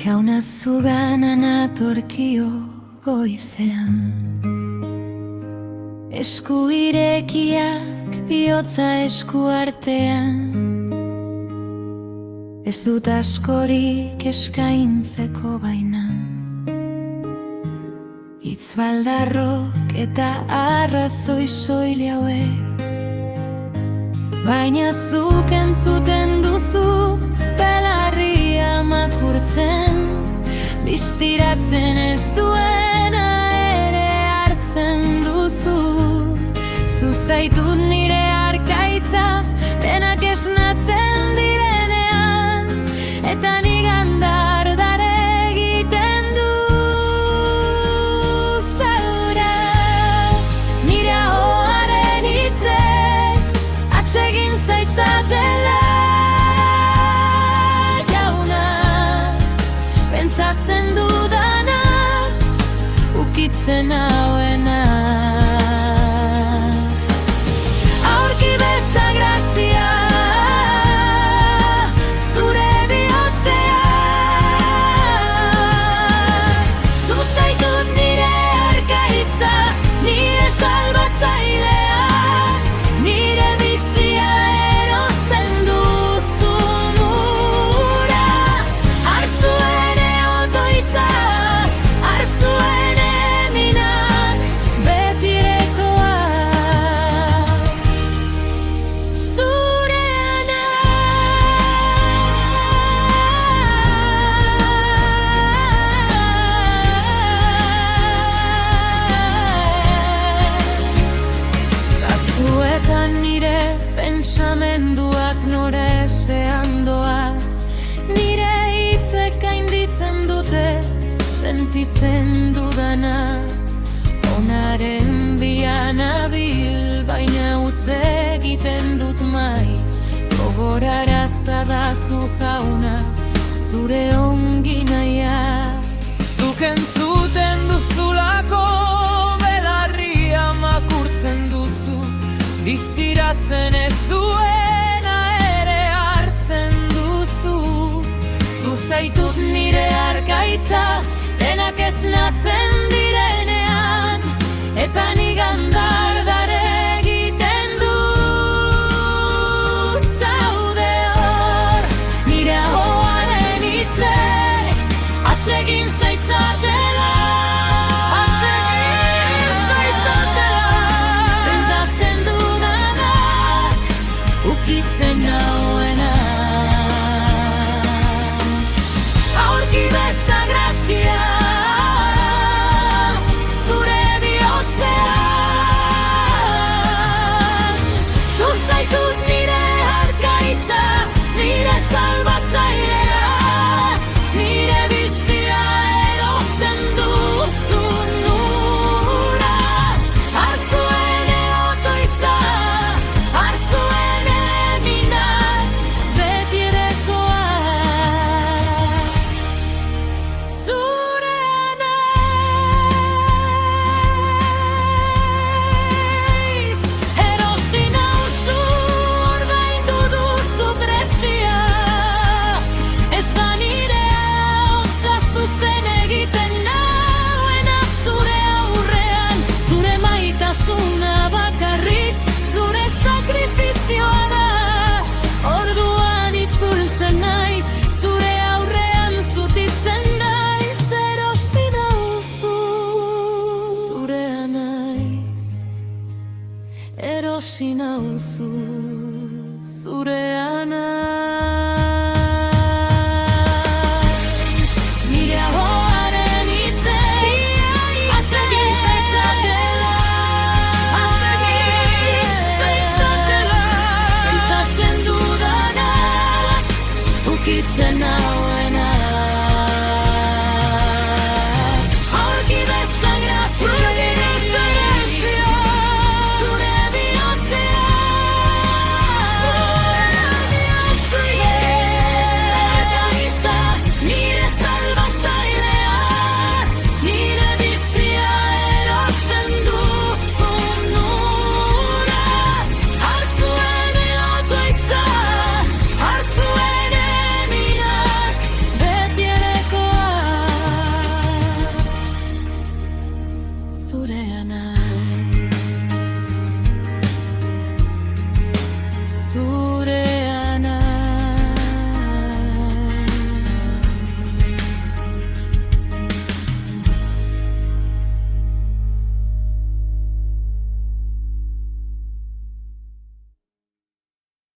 Jauna zugana natorkio goizean, esku irekiak bihotza esku artean. Ez dut askorik eskaintzeko baina, hitz baldarrok eta arrazoi soil hauek. Baina zuk entzuten duzu belarria makurtzen, distiratzen ez duena ere hartzen duzu. Zu zaitut nire arkaitza, denak esnatzen direnean, eta nigan dardar egiten du zaura. Nire ahoaren hitzek atsegin zaitzatela, jauna, pentsatzen dudana, ukitzen hauena. Aurki beza grazia zure bihotzean, zu zaitut nire arkaitza, nire salbatzailea, nire bizia erosten duzun ura. Hartzuene otoitza, hartzuene minak, betirekoa zureana. Batzuetan nire pentsamenduak nora esean doaz, nire hitzek gainditzen dute sentitzen dudana. Onaren bianabil, baina utz egiten dut maiz. Gogorarazazu jauna, zure ongi nahia. Zuk entzuten duzulako belarria makurtzen duzu, distiratzen ez duena ere hartzen duzu. Zu zaitut nire arkaitza, denak esnatzen direnean, eta nigan dardar egiten du zaude hor. Nire ahoaren hitzek atsegin zaitzatela, pentsatzen dudanak, ukitzen nauena. Aurki beza grazia zure bihotzean, zu zaitut nire arkaitza, nire salbatzailea, nire bizia erosten duzun ura. Hartzuene otoitza, hartzuene minak, betirekoa zureana. Erosi nauzu, ordaindu duzu prezia, ez da nire ahotsa zuzen egiten nauena zure aurrean. Zure maitasuna bakarrik, zure sakrifizioa da. Orduan itzultzen naiz, zure aurrean zutitzen naiz. Erosi nauzu, zurea naiz, erosi nauzu.